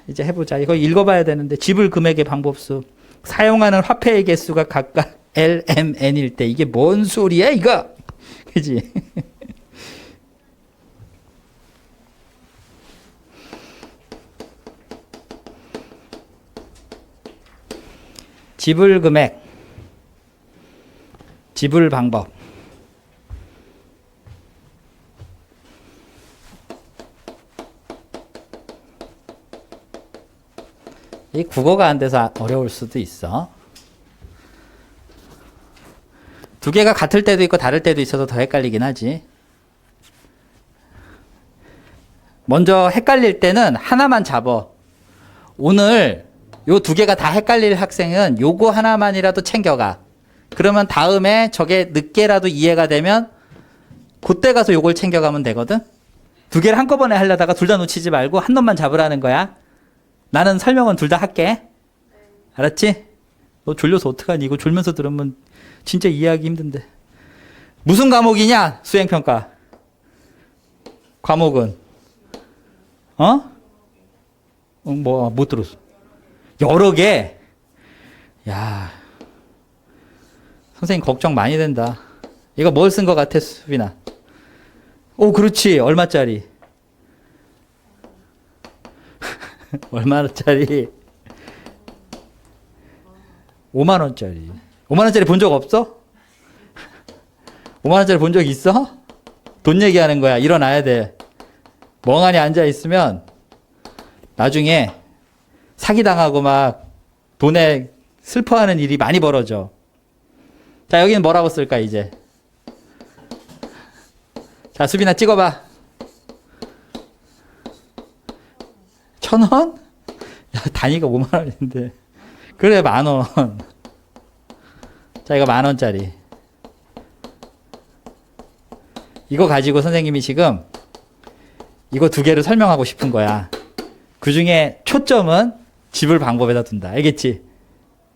이제 해보자. 이거 읽어봐야 되는데 지불 금액의 방법수. 사용하는 화폐의 개수가 각각 LMN일 때 이게 뭔 소리야 이거? 그지? 지불 금액, 지불 방법. 이 국어가 안 돼서 어려울 수도 있어. 두 개가 같을 때도 있고 다를 때도 있어서 더 헷갈리긴 하지. 먼저 헷갈릴 때는 하나만 잡어. 오늘 요 두 개가 다 헷갈릴 학생은 요거 하나만이라도 챙겨가. 그러면 다음에 저게 늦게라도 이해가 되면 그때 가서 요걸 챙겨가면 되거든. 두 개를 한꺼번에 하려다가 둘 다 놓치지 말고 한 놈만 잡으라는 거야. 나는 설명은 둘 다 할게. 알았지? 너 졸려서 어떡하니? 이거 졸면서 들으면 진짜 이해하기 힘든데. 무슨 과목이냐? 수행평가. 과목은? 못 들었어. 여러 개? 야, 선생님 걱정 많이 된다. 이거 뭘 쓴 것 같아, 수빈아? 오, 그렇지. 얼마짜리? 얼마짜리? 5만원짜리. 5만원짜리 본 적 없어? 5만원짜리 본 적 있어? 돈 얘기하는 거야. 일어나야 돼. 멍하니 앉아있으면 나중에 사기당하고 막 돈에 슬퍼하는 일이 많이 벌어져. 자, 여기는 뭐라고 쓸까, 이제? 자, 수빈아 찍어봐. 1,000원? 야, 단위가 5만원인데. 그래, 10,000원. 자, 이거 10,000원짜리. 이거 가지고 선생님이 지금 이거 두 개를 설명하고 싶은 거야. 그 중에 초점은 지불 방법에다 둔다. 알겠지?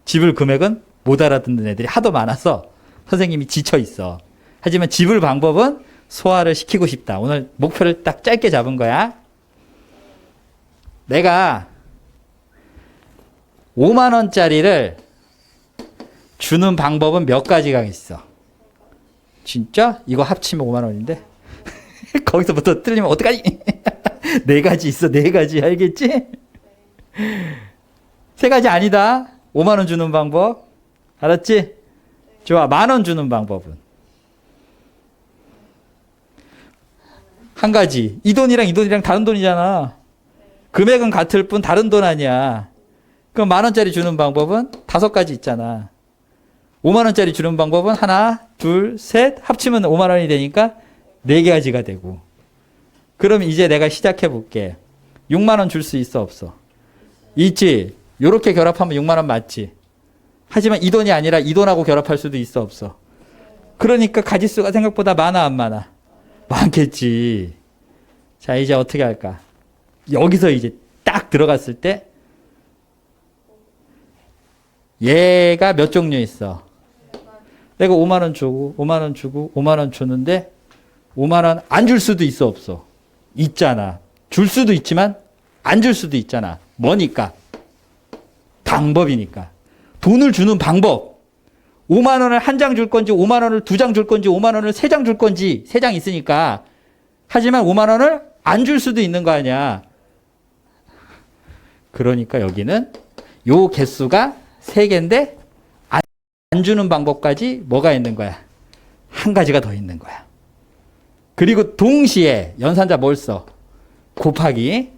지불 금액은 못 알아듣는 애들이 하도 많아서 선생님이 지쳐 있어. 하지만 지불 방법은 소화를 시키고 싶다. 오늘 목표를 딱 짧게 잡은 거야. 내가 5만원짜리를 주는 방법은 몇 가지가 있어. 진짜? 이거 합치면 5만원인데? 거기서부터 틀리면 어떡하지? 네 가지 있어, 네 가지. 알겠지? 세 가지 아니다. 5만원 주는 방법. 알았지? 좋아. 10,000원 주는 방법은? 한 가지. 이 돈이랑 이 돈이랑 다른 돈이잖아. 금액은 같을 뿐 다른 돈 아니야. 그럼 10,000원짜리 주는 방법은 5가지 있잖아. 5만원짜리 주는 방법은 하나, 둘, 셋, 합치면 5만원이 되니까 4가지가 되고. 그럼 이제 내가 시작해 볼게. 6만원 줄 수 있어, 없어? 있지. 요렇게 결합하면 6만원 맞지. 하지만 이 돈이 아니라 이 돈하고 결합할 수도 있어, 없어? 그러니까 가지수가 생각보다 많아, 안 많아? 많겠지. 자, 이제 어떻게 할까? 여기서 이제 딱 들어갔을 때 얘가 몇 종류 있어? 내가 5만원 주고 5만원 주고 5만원 주는데 5만원 안 줄 수도 있어, 없어? 있잖아. 줄 수도 있지만 안 줄 수도 있잖아. 뭐니까? 방법이니까. 돈을 주는 방법. 5만원을 한 장 줄 건지 5만원을 2장 줄 건지 5만원을 3장 줄 건지 3장 있으니까. 하지만 5만원을 안 줄 수도 있는 거 아니야. 그러니까 여기는 요 개수가 3개인데 안 주는 방법까지 뭐가 있는 거야? 한 가지가 더 있는 거야. 그리고 동시에 연산자 뭘 써? 곱하기.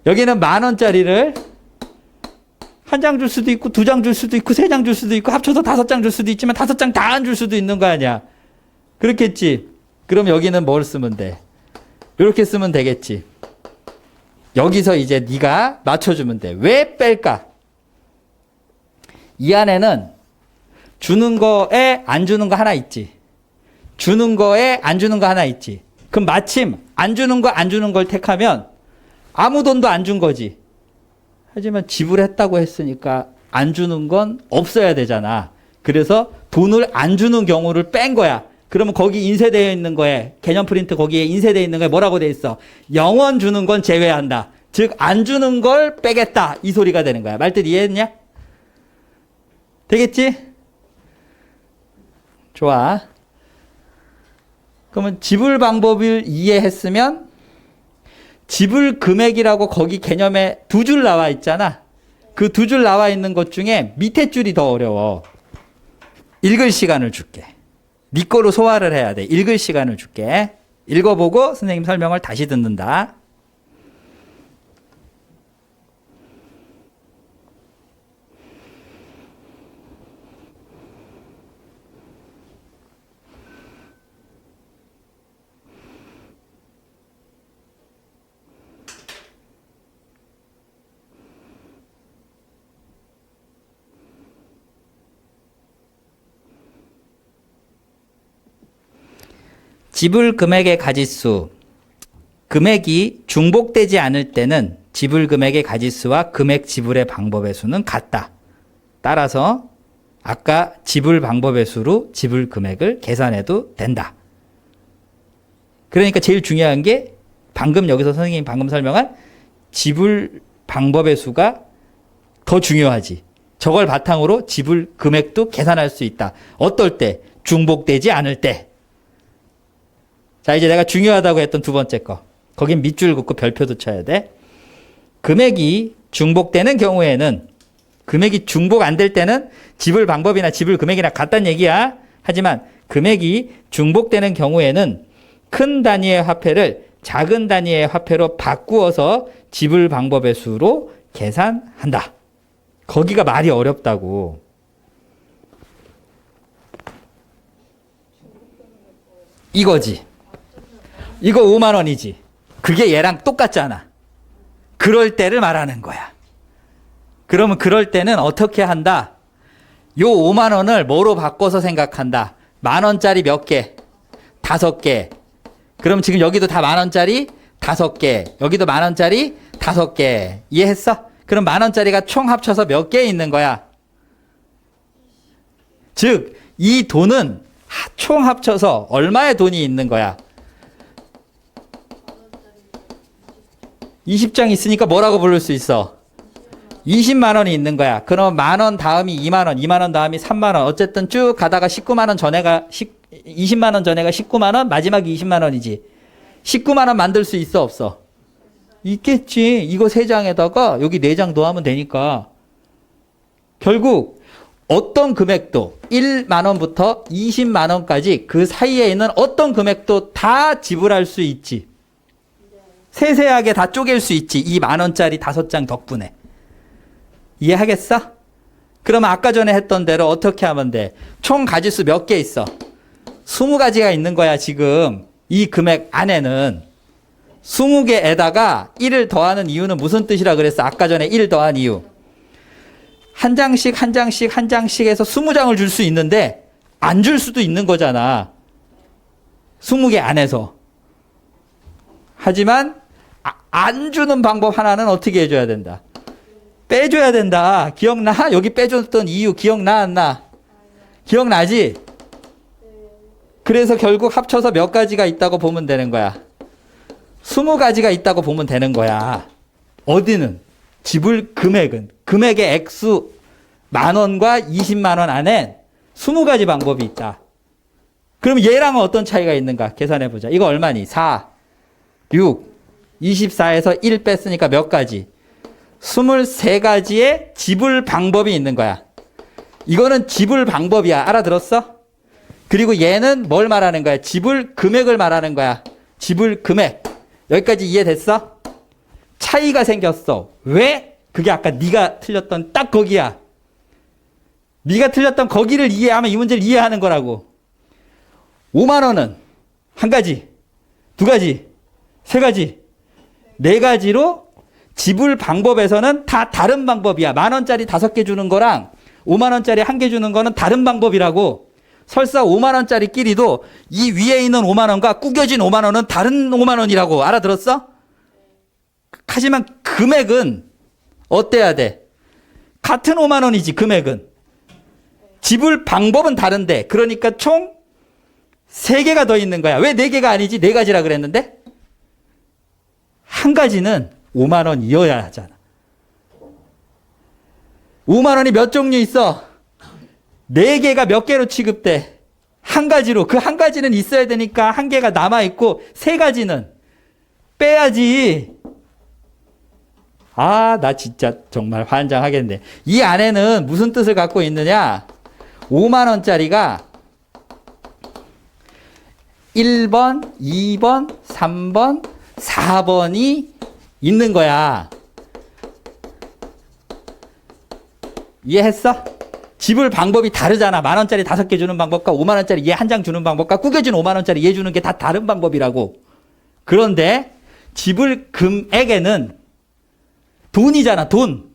여기는 10,000원짜리를 한 장 줄 수도 있고 2장 줄 수도 있고 3장 줄 수도 있고 합쳐서 5장 줄 수도 있지만 5장 다 안 줄 수도 있는 거 아니야. 그렇겠지? 그럼 여기는 뭘 쓰면 돼? 이렇게 쓰면 되겠지. 여기서 이제 네가 맞춰주면 돼. 왜 뺄까? 이 안에는 주는 거에 안 주는 거 하나 있지. 주는 거에 안 주는 거 하나 있지. 그럼 마침 안 주는 거 안 주는 걸 택하면 아무 돈도 안 준 거지. 하지만 지불했다고 했으니까 안 주는 건 없어야 되잖아. 그래서 돈을 안 주는 경우를 뺀 거야. 그러면 거기 인쇄되어 있는 거에 개념 프린트 거기에 인쇄되어 있는 거에 뭐라고 돼 있어? 0원 주는 건 제외한다. 즉 안 주는 걸 빼겠다 이 소리가 되는 거야. 말뜻 이해했냐? 되겠지? 좋아. 그러면 지불 방법을 이해했으면 지불 금액이라고 거기 개념에 두 줄 나와 있잖아. 그 두 줄 나와 있는 것 중에 밑에 줄이 더 어려워. 읽을 시간을 줄게. 네 거로 소화를 해야 돼. 읽을 시간을 줄게. 읽어보고 선생님 설명을 다시 듣는다. 지불 금액의 가지수, 금액이 중복되지 않을 때는 지불 금액의 가지수와 금액 지불의 방법의 수는 같다. 따라서 아까 지불 방법의 수로 지불 금액을 계산해도 된다. 그러니까 제일 중요한 게 방금 여기서 선생님이 방금 설명한 지불 방법의 수가 더 중요하지. 저걸 바탕으로 지불 금액도 계산할 수 있다. 어떨 때? 중복되지 않을 때. 자, 이제 내가 중요하다고 했던 두 번째 거. 거긴 밑줄 긋고 별표도 쳐야 돼. 금액이 중복되는 경우에는, 금액이 중복 안 될 때는 지불 방법이나 지불 금액이나 같다는 얘기야. 하지만 금액이 중복되는 경우에는 큰 단위의 화폐를 작은 단위의 화폐로 바꾸어서 지불 방법의 수로 계산한다. 거기가 말이 어렵다고. 이거지. 이거 5만 원이지. 그게 얘랑 똑같잖아. 그럴 때를 말하는 거야. 그러면 그럴 때는 어떻게 한다? 요 5만 원을 뭐로 바꿔서 생각한다? 만 원짜리 몇 개? 5개. 그럼 지금 여기도 다 만 원짜리 5개. 여기도 만 원짜리 5개. 이해했어? 그럼 만 원짜리가 총 합쳐서 몇 개 있는 거야? 즉, 이 돈은 총 합쳐서 얼마의 돈이 있는 거야? 20장 있으니까 뭐라고 부를 수 있어? 20만 원이 있는 거야. 그럼 만 원 다음이 2만 원, 2만 원 다음이 3만 원. 어쨌든 쭉 가다가 19만 원 전에가 20만 원 전에가 19만 원, 마지막이 20만 원이지. 19만 원 만들 수 있어, 없어? 있겠지. 이거 3장에다가 여기 4장 더하면 되니까. 결국 어떤 금액도 1만 원부터 20만 원까지 그 사이에 있는 어떤 금액도 다 지불할 수 있지. 세세하게 다 쪼갤 수 있지. 이 만 원짜리 5장 덕분에. 이해하겠어? 그러면 아까 전에 했던 대로 어떻게 하면 돼? 총 가지수 몇 개 있어? 20가지가 있는 거야, 지금. 이 금액 안에는. 20개에다가 1을 더하는 이유는 무슨 뜻이라 그랬어? 아까 전에 1 더한 이유. 한 장씩, 한 장씩, 한 장씩 해서 20장을 줄 수 있는데, 안 줄 수도 있는 거잖아. 20개 안에서. 하지만, 안 주는 방법 하나는 어떻게 해줘야 된다? 빼줘야 된다. 기억나? 여기 빼줬던 이유 기억나 안 나? 기억나지? 그래서 결국 합쳐서 몇 가지가 있다고 보면 되는 거야. 20가지가 있다고 보면 되는 거야. 어디는? 지불 금액은. 금액의 액수 만 원과 20만 원 안에 20가지 방법이 있다. 그럼 얘랑은 어떤 차이가 있는가? 계산해보자. 이거 얼마니? 4, 6, 24에서 1 뺐으니까 몇 가지? 23가지의 지불 방법이 있는 거야. 이거는 지불 방법이야. 알아들었어? 그리고 얘는 뭘 말하는 거야? 지불 금액을 말하는 거야. 지불 금액. 여기까지 이해됐어? 차이가 생겼어. 왜? 그게 아까 네가 틀렸던 딱 거기야. 네가 틀렸던 거기를 이해하면 이 문제를 이해하는 거라고. 5만 원은 한 가지, 두 가지, 세 가지, 네 가지로 지불 방법에서는 다 다른 방법이야. 만 원짜리 5개 주는 거랑 5만 원짜리 1개 주는 거는 다른 방법이라고. 설사 5만 원짜리끼리도 이 위에 있는 5만 원과 구겨진 5만 원은 다른 5만 원이라고. 알아들었어? 하지만 금액은 어때야 돼? 같은 5만 원이지, 금액은. 지불 방법은 다른데, 그러니까 총 3개가 더 있는 거야. 왜 4개가 아니지? 4가지라 그랬는데? 한 가지는 5만 원이어야 하잖아. 5만 원이 몇 종류 있어? 4개가 몇 개로 취급돼? 한 가지로. 그 한 가지는 있어야 되니까 한 개가 남아있고 3가지는 빼야지. 아, 나 진짜 정말 환장하겠네. 이 안에는 무슨 뜻을 갖고 있느냐? 5만 원짜리가 1번, 2번, 3번, 4번이 있는 거야. 이해했어? 지불 방법이 다르잖아. 만 원짜리 5개 주는 방법과 5만 원짜리 얘 한 장 주는 방법과 구겨진 5만 원짜리 얘 주는 게 다 다른 방법이라고. 그런데 지불 금액에는 돈이잖아, 돈.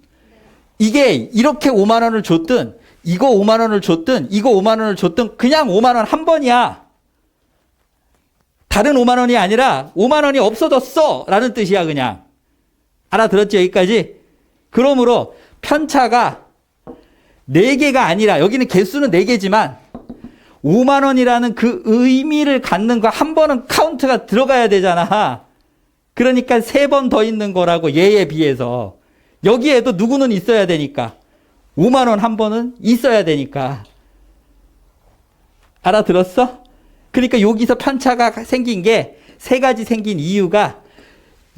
이게 이렇게 5만 원을 줬든 이거 5만 원을 줬든 이거 5만 원을 줬든 그냥 5만 원 한 번이야. 다른 5만 원이 아니라 5만 원이 없어졌어 라는 뜻이야. 그냥 알아들었지? 여기까지? 그러므로 편차가 4개가 아니라, 여기는 개수는 4개지만 5만 원이라는 그 의미를 갖는 거 한 번은 카운트가 들어가야 되잖아. 그러니까 3번 더 있는 거라고, 얘에 비해서. 여기에도 누구는 있어야 되니까. 5만 원 한 번은 있어야 되니까. 알아들었어? 그러니까 여기서 편차가 생긴 게 3가지 생긴 이유가,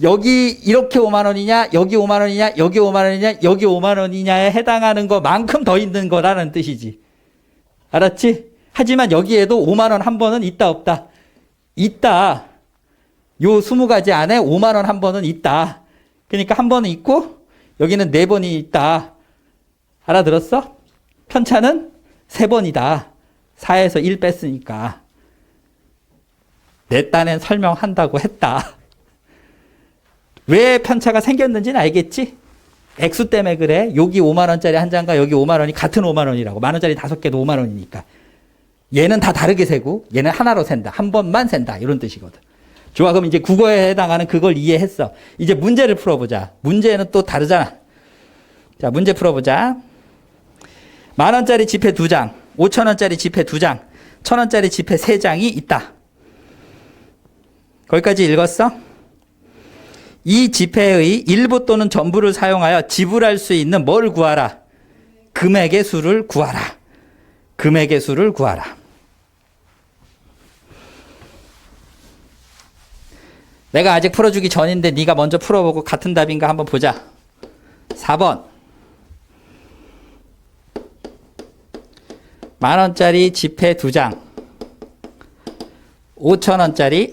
여기 이렇게 5만 원이냐, 여기 5만 원이냐, 여기 5만 원이냐, 여기 5만 원이냐에 해당하는 것만큼 더 있는 거라는 뜻이지. 알았지? 하지만 여기에도 5만 원 한 번은 있다, 없다? 있다. 요 20가지 안에 5만 원 한 번은 있다. 그러니까 한 번은 있고 여기는 4번이 있다. 알아들었어? 편차는 3번이다. 4에서 1 뺐으니까. 내 딴엔 설명한다고 했다. 왜 편차가 생겼는지는 알겠지? 액수 때문에 그래. 여기 5만 원짜리 한 장과 여기 5만 원이 같은 5만 원이라고. 만 원짜리 5개도 5만 원이니까. 얘는 다 다르게 세고 얘는 하나로 센다. 한 번만 센다. 이런 뜻이거든. 좋아. 그럼 이제 국어에 해당하는 그걸 이해했어. 이제 문제를 풀어보자. 문제는 또 다르잖아. 자, 문제 풀어보자. 만 원짜리 지폐 2장, 5천 원짜리 지폐 2장, 1,000 원짜리 지폐 3장이 있다. 거기까지 읽었어? 이 지폐의 일부 또는 전부를 사용하여 지불할 수 있는 뭘 구하라? 금액의 수를 구하라. 금액의 수를 구하라. 내가 아직 풀어주기 전인데 네가 먼저 풀어보고 같은 답인가 한번 보자. 4번. 만 원짜리 지폐 2장, 5천 원짜리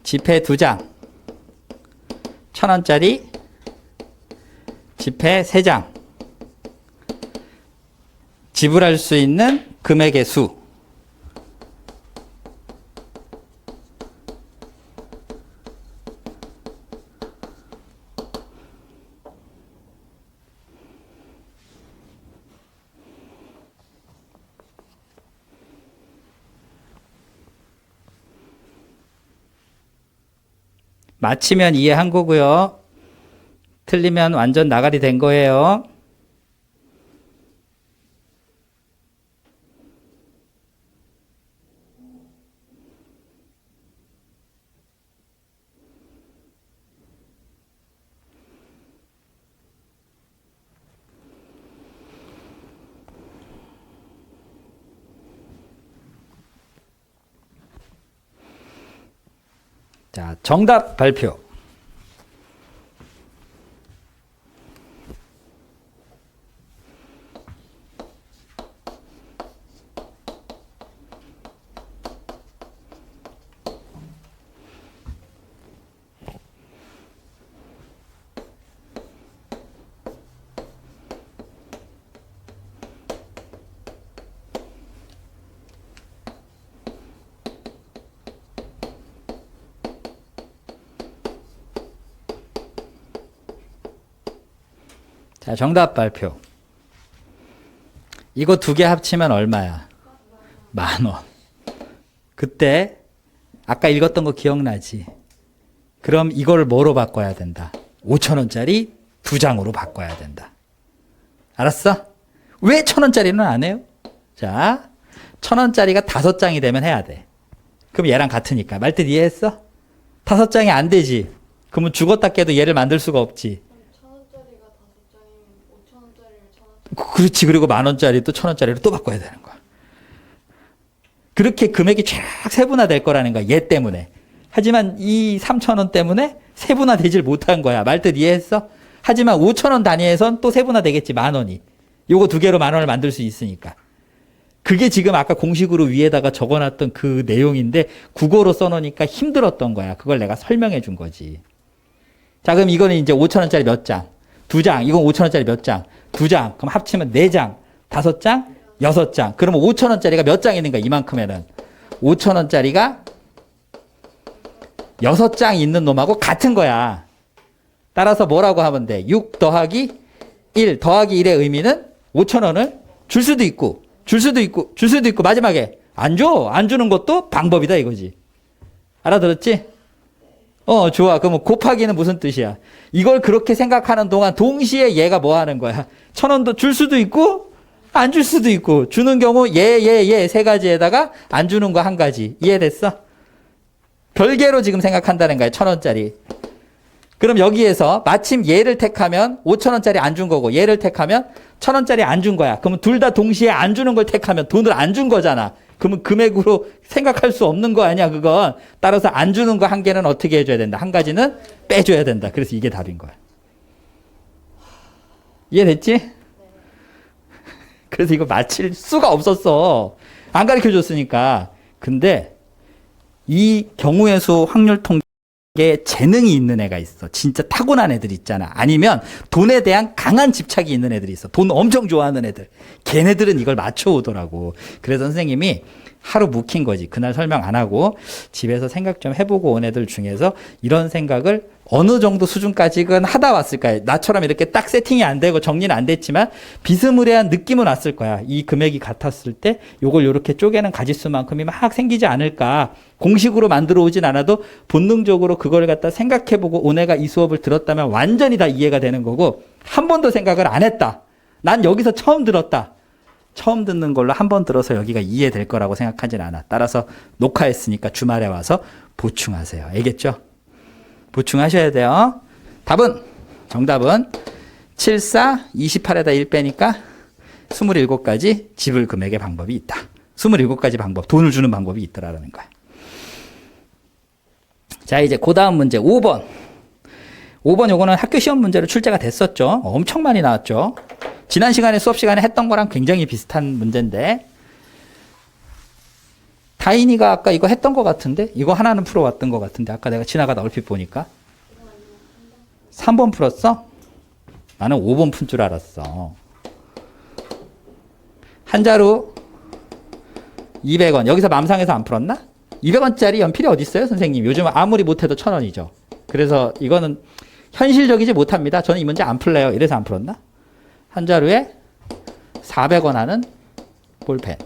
지폐 2장, 1,000 원짜리 지폐 3장. 지불할 수 있는 금액의 수. 맞히면 이해한 거고요. 틀리면 완전 나가리 된 거예요. 자, 정답 발표. 자, 정답 발표. 이거 2개 합치면 얼마야? 10,000원. 그때 아까 읽었던 거 기억나지? 그럼 이걸 뭐로 바꿔야 된다? 5,000원짜리 2장으로 바꿔야 된다. 알았어? 왜 1,000원짜리는 안 해요? 자, 1,000원짜리가 5장이 되면 해야 돼. 그럼 얘랑 같으니까. 말뜻 이해했어? 5장이 안 되지. 그러면 죽었다 깨도 얘를 만들 수가 없지. 1,000원짜리가 5,000원이면 5,000원짜리를 1,000원. 그렇지. 그리고 10,000원짜리 또 1,000원짜리로 또 바꿔야 되는 거야. 그렇게 금액이 쫙 세분화될 거라는 거야. 얘 때문에. 하지만 이 3,000원 때문에 세분화되질 못한 거야. 말뜻 이해했어? 하지만 5,000원 단위에선 또 세분화되겠지. 10,000원이. 요거 두 개로 10,000원을 만들 수 있으니까. 그게 지금 아까 공식으로 위에다가 적어놨던 그 내용인데 국어로 써놓으니까 힘들었던 거야. 그걸 내가 설명해 준 거지. 자, 그럼 이거는 이제 5,000원짜리 몇 장? 2장. 이건 5,000원짜리 몇 장? 2장. 그럼 합치면 4장. 5장? 6장. 그러면 5,000원짜리가 몇 장 있는가? 이만큼에는. 5,000원짜리가 6장 있는 놈하고 같은 거야. 따라서 뭐라고 하면 돼? 6 더하기 1 더하기 1의 의미는 5,000원을 줄 수도 있고, 줄 수도 있고, 줄 수도 있고, 마지막에 안 줘. 안 주는 것도 방법이다 이거지. 알아들었지? 좋아. 그러면 곱하기는 무슨 뜻이야? 이걸 그렇게 생각하는 동안 동시에 얘가 뭐 하는 거야? 1,000원도 줄 수도 있고, 안 줄 수도 있고, 주는 경우 얘 세 가지에다가 안 주는 거 한 가지. 이해됐어? 별개로 지금 생각한다는 거야. 1,000원짜리. 그럼 여기에서 마침 얘를 택하면 5,000원짜리 안 준 거고 얘를 택하면 1,000원짜리 안 준 거야. 그러면 둘 다 동시에 안 주는 걸 택하면 돈을 안 준 거잖아. 그러면 금액으로 생각할 수 없는 거 아니야 그건. 따라서 안 주는 거 한 개는 어떻게 해줘야 된다. 한 가지는 빼줘야 된다. 그래서 이게 답인 거야. 이해됐지? 그래서 이거 맞힐 수가 없었어. 안 가르쳐줬으니까. 근데 이 경우의 수 확률 통계에 재능이 있는 애가 있어. 진짜 타고난 애들 있잖아. 아니면 돈에 대한 강한 집착이 있는 애들이 있어. 돈 엄청 좋아하는 애들. 걔네들은 이걸 맞춰오더라고. 그래서 선생님이 하루 묵힌 거지. 그날 설명 안 하고 집에서 생각 좀 해보고 온 애들 중에서 이런 생각을 어느 정도 수준까지는 하다 왔을 거야. 나처럼 이렇게 딱 세팅이 안 되고 정리는 안 됐지만 비스무리한 느낌은 왔을 거야. 이 금액이 같았을 때 요걸 요렇게 쪼개는 가지수만큼이 막 생기지 않을까. 공식으로 만들어 오진 않아도 본능적으로 그걸 갖다 생각해보고 온 애가 이 수업을 들었다면 완전히 다 이해가 되는 거고 한 번도 생각을 안 했다. 난 여기서 처음 들었다. 처음 듣는 걸로 한 번 들어서 여기가 이해될 거라고 생각하진 않아. 따라서 녹화했으니까 주말에 와서 보충하세요. 알겠죠? 보충하셔야 돼요. 정답은 7, 4, 28에다 1 빼니까 27가지 지불 금액의 방법이 있다. 27가지 방법, 돈을 주는 방법이 있더라라는 거야. 자, 이제 그 다음 문제 5번. 5번 요거는 학교 시험 문제로 출제가 됐었죠. 엄청 많이 나왔죠. 지난 시간에 수업 시간에 했던 거랑 굉장히 비슷한 문제인데 다인이가 아까 이거 했던 것 같은데 이거 하나는 풀어왔던 것 같은데 아까 내가 지나가다 얼핏 보니까 3번 풀었어? 나는 5번 푼 줄 알았어. 한 자루 200원. 여기서 맘상에서 안 풀었나? 200원짜리 연필이 어디 있어요, 선생님? 요즘 아무리 못해도 1,000원이죠. 그래서 이거는 현실적이지 못합니다. 저는 이 문제 안 풀래요. 이래서 안 풀었나? 한 자루에 400원 하는 볼펜.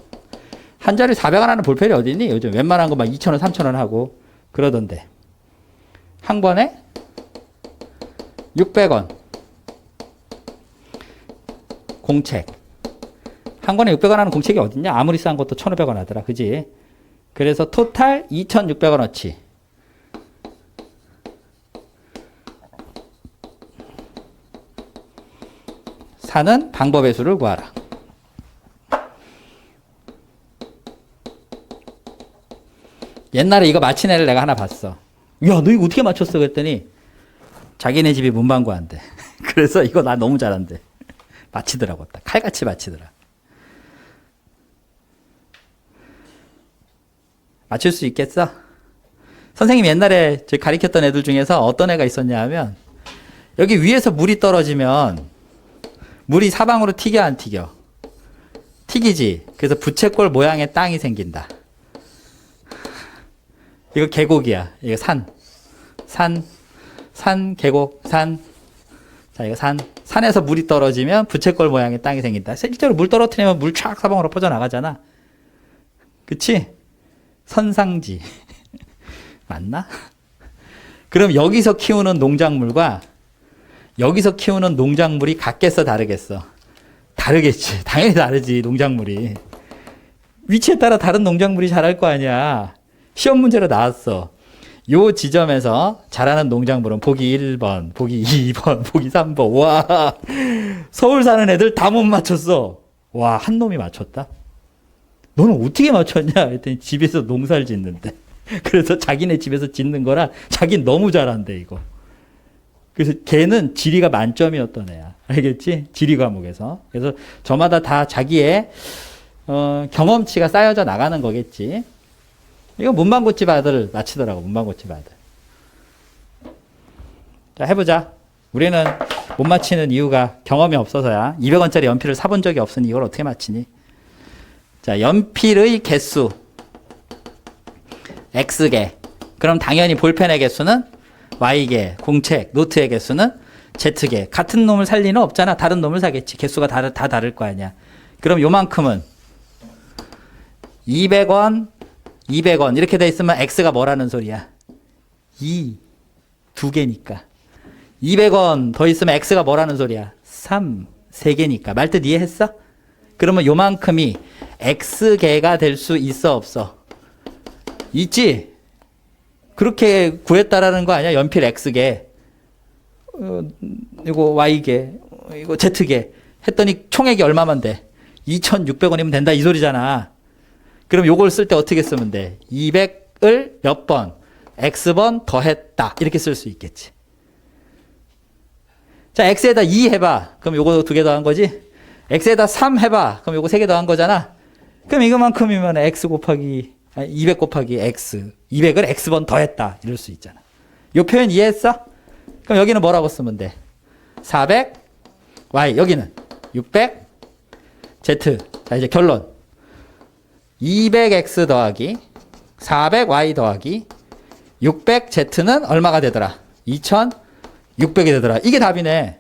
한 자루에 400원 하는 볼펜이 어디 있니? 요즘 웬만한 거 막 2,000원, 3,000원 하고 그러던데. 한 권에 600원. 공책. 한 권에 600원 하는 공책이 어딨냐? 아무리 싼 것도 1,500원 하더라. 그지? 그래서 토탈 2,600원어치. 사는 방법의 수를 구하라. 옛날에 이거 맞힌 애를 내가 하나 봤어. 야, 너 이거 어떻게 맞췄어? 그랬더니 자기네 집이 문방구 한대. 그래서 이거 나 너무 잘한대. 맞히더라고. 딱 칼같이 맞히더라. 맞출 수 있겠어? 선생님 옛날에 저 가르쳤던 애들 중에서 어떤 애가 있었냐 하면 여기 위에서 물이 떨어지면 물이 사방으로 튀겨 안 튀겨? 튀기지. 그래서 부채꼴 모양의 땅이 생긴다. 이거 계곡이야. 이거 산, 계곡, 산. 자, 이거 산에서 물이 떨어지면 부채꼴 모양의 땅이 생긴다. 실제로 물 떨어뜨리면 물 촥 사방으로 퍼져나가잖아. 그치? 선상지. 맞나? 그럼 여기서 키우는 농작물과 여기서 키우는 농작물이 같겠어, 다르겠어? 다르겠지. 당연히 다르지, 농작물이. 위치에 따라 다른 농작물이 자랄 거 아니야. 시험 문제로 나왔어. 요 지점에서 잘하는 농작물은 보기 1번, 보기 2번, 보기 3번. 와, 서울 사는 애들 다 못 맞췄어. 와, 한 놈이 맞췄다? 너는 어떻게 맞췄냐? 했더니 집에서 농사를 짓는데. 그래서 자기네 집에서 짓는 거라 자긴 너무 잘한대, 이거. 그래서 걔는 지리가 만점이었던 애야. 알겠지? 지리 과목에서. 그래서 저마다 다 자기의 경험치가 쌓여져 나가는 거겠지. 이거 문방구집 아들 맞히더라고. 문방구집 아들. 자, 해보자. 우리는 못 맞히는 이유가 경험이 없어서야. 200원짜리 연필을 사본 적이 없으니 이걸 어떻게 맞히니? 자, 연필의 개수 X개. 그럼 당연히 볼펜의 개수는 Y개, 공책, 노트의 개수는 Z개. 같은 놈을 살 리는 없잖아. 다른 놈을 사겠지. 개수가 다 다를 거 아니야. 그럼 요만큼은 200원, 200원 이렇게 돼 있으면 X가 뭐라는 소리야? 2, 2개니까. 200원 더 있으면 X가 뭐라는 소리야? 3, 3개니까. 말뜻 이해했어? 그러면 요만큼이 X개가 될 수 있어 없어? 있지? 그렇게 구했다라는 거 아니야? 연필 X개, 이거 Y개, 이거 Z개 했더니 총액이 얼마만 돼? 2,600원이면 된다 이 소리잖아. 그럼 요걸 쓸 때 어떻게 쓰면 돼? 200을 몇 번? X번 더했다. 이렇게 쓸 수 있겠지. 자, X에다 2 해봐. 그럼 요거 2개 더한 거지? X에다 3 해봐. 그럼 요거 3개 더한 거잖아. 그럼 이거만큼이면 X 곱하기 200 곱하기 X 200을 X번 더했다 이럴 수 있잖아. 요 표현 이해했어? 그럼 여기는 뭐라고 쓰면 돼? 400 Y 여기는 600 Z. 자 이제 결론 200X 더하기 400Y 더하기 600Z는 얼마가 되더라? 2600이 되더라. 이게 답이네.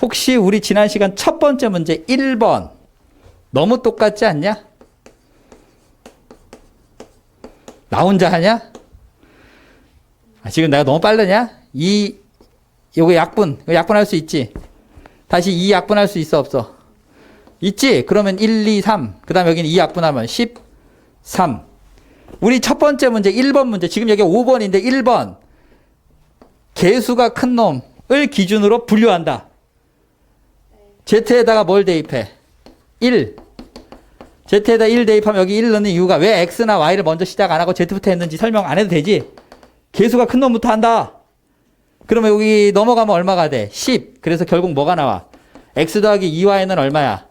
혹시 우리 지난 시간 첫 번째 문제 1번 너무 똑같지 않냐? 나 혼자 하냐? 지금 내가 너무 빠르냐? 요거 약분, 약분할 수 있지? 다시 2 약분할 수 있어 없어? 있지? 그러면 1, 2, 3. 그 다음에 여기는 2 약분하면 13. 우리 첫 번째 문제 1번 문제, 지금 여기 5번인데 1번. 개수가 큰 놈을 기준으로 분류한다. Z에다가 뭘 대입해? 1. Z에다 1 대입하면 여기 1 넣는 이유가 왜 X나 Y를 먼저 시작 안 하고 Z부터 했는지 설명 안 해도 되지? 개수가 큰 놈부터 한다. 그러면 여기 넘어가면 얼마가 돼? 10. 그래서 결국 뭐가 나와? X 더하기 2Y는 얼마야?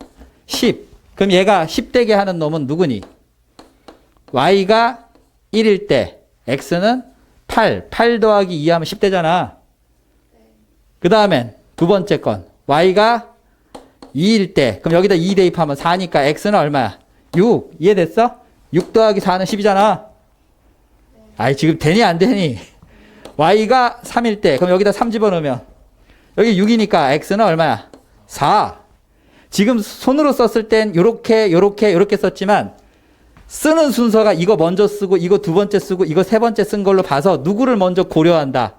10. 그럼 얘가 10되게 하는 놈은 누구니? Y가 1일 때 X는 8. 8 더하기 2 하면 10되잖아. 그 다음엔 두 번째 건 Y가 2일 때 그럼 여기다 2 대입하면 4니까 X는 얼마야? 6. 이해됐어? 6 더하기 4는 10이잖아. 아이 지금 되니 안 되니? Y가 3일 때 그럼 여기다 3 집어넣으면 여기 6이니까 X는 얼마야? 4. 지금 손으로 썼을 땐 요렇게 썼지만 쓰는 순서가 이거 먼저 쓰고 이거 두 번째 쓰고 이거 세 번째 쓴 걸로 봐서 누구를 먼저 고려한다?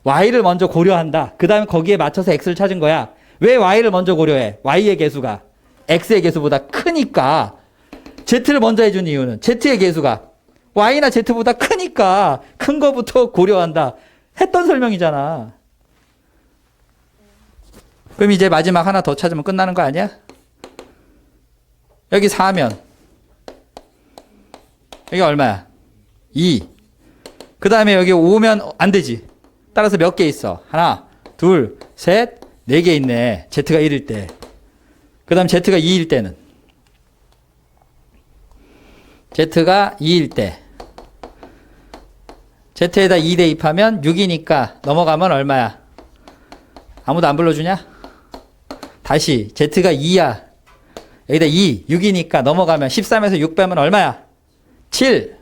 Y를 먼저 고려한다. 그 다음에 거기에 맞춰서 X를 찾은 거야. 왜 Y를 먼저 고려해? Y의 개수가 X의 개수보다 크니까. Z를 먼저 해준 이유는 Z의 개수가 Y나 Z보다 크니까 큰 거부터 고려한다. 했던 설명이잖아. 그럼 이제 마지막 하나 더 찾으면 끝나는 거 아니야? 여기 4면 여기 얼마야? 2. 그 다음에 여기 5면 안 되지. 따라서 몇 개 있어? 하나, 둘, 셋, 4개 있네. Z가 1일 때. 그 다음 Z가 2일 때는 Z가 2일 때 Z에다 2 대입하면 6이니까 넘어가면 얼마야? 아무도 안 불러주냐? 다시 Z가 2야. 여기다 2, 6이니까 넘어가면 13에서 6 빼면 얼마야? 7.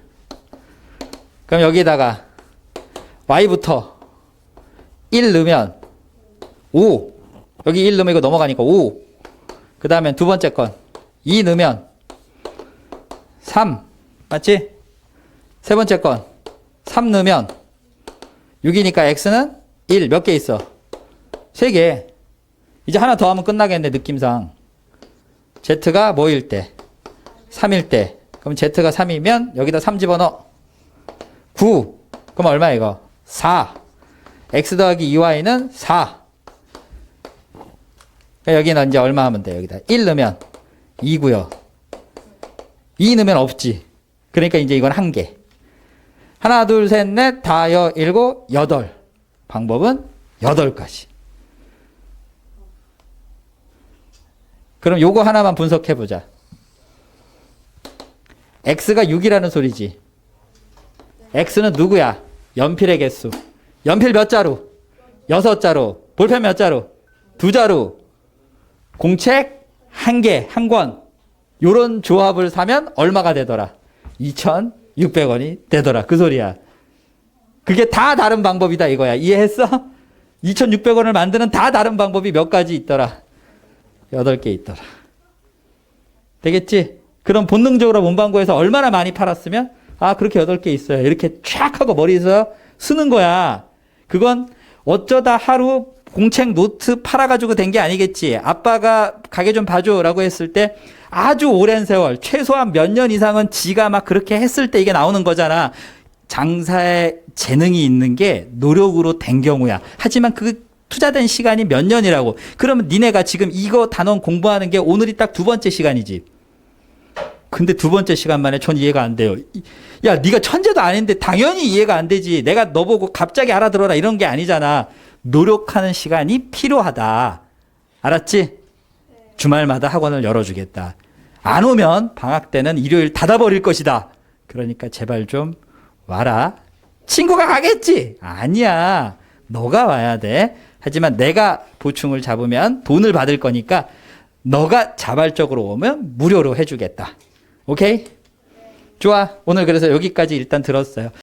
그럼 여기다가 Y부터 1 넣으면 5. 여기 1 넣으면 이거 넘어가니까 5. 그 다음에 두 번째 건 2 넣으면 3. 맞지? 세 번째 건 3 넣으면 6이니까 X는 1. 몇 개 있어? 3개. 이제 하나 더 하면 끝나겠네, 느낌상. Z가 뭐일 때? 3일 때. 그럼 Z가 3이면 여기다 3 집어넣어. 9. 그럼 얼마 이거? 4. x 더하기 2y는 4. 여기는 이제 얼마 하면 돼? 여기다 1 넣으면 2고요. 2 넣으면 없지. 그러니까 이제 이건 1개. 하나, 둘, 셋, 넷, 다여, 일곱, 여덟. 방법은 8가지. 그럼 요거 하나만 분석해 보자. x가 6이라는 소리지. x는 누구야? 연필의 개수. 연필 몇 자루? 6자루. 볼펜 몇 자루? 2자루. 공책 1개, 1권. 요런 조합을 사면 얼마가 되더라? 2,600원이 되더라. 그 소리야. 그게 다 다른 방법이다 이거야. 이해했어? 2,600원을 만드는 다 다른 방법이 몇 가지 있더라? 8개 있더라. 되겠지? 그럼 본능적으로 문방구에서 얼마나 많이 팔았으면 아 그렇게 8개 있어요. 이렇게 촥 하고 머리에서 쓰는 거야. 그건 어쩌다 하루 공책 노트 팔아가지고 된 게 아니겠지. 아빠가 가게 좀 봐줘 라고 했을 때 아주 오랜 세월 최소한 몇 년 이상은 지가 막 그렇게 했을 때 이게 나오는 거잖아. 장사에 재능이 있는 게 노력으로 된 경우야. 하지만 그 투자된 시간이 몇 년이라고. 그러면 니네가 지금 이거 단원 공부하는 게 오늘이 딱 2번째 시간이지. 근데 2번째 시간 만에 전 이해가 안 돼요. 야, 네가 천재도 아닌데 당연히 이해가 안 되지. 내가 너 보고 갑자기 알아들어라 이런 게 아니잖아. 노력하는 시간이 필요하다. 알았지? 주말마다 학원을 열어주겠다. 안 오면 방학 때는 일요일 닫아버릴 것이다. 그러니까 제발 좀 와라. 친구가 가겠지? 아니야. 너가 와야 돼. 하지만 내가 보충을 잡으면 돈을 받을 거니까 너가 자발적으로 오면 무료로 해주겠다. 오케이? 좋아. 오늘 그래서 여기까지 일단 들었어요.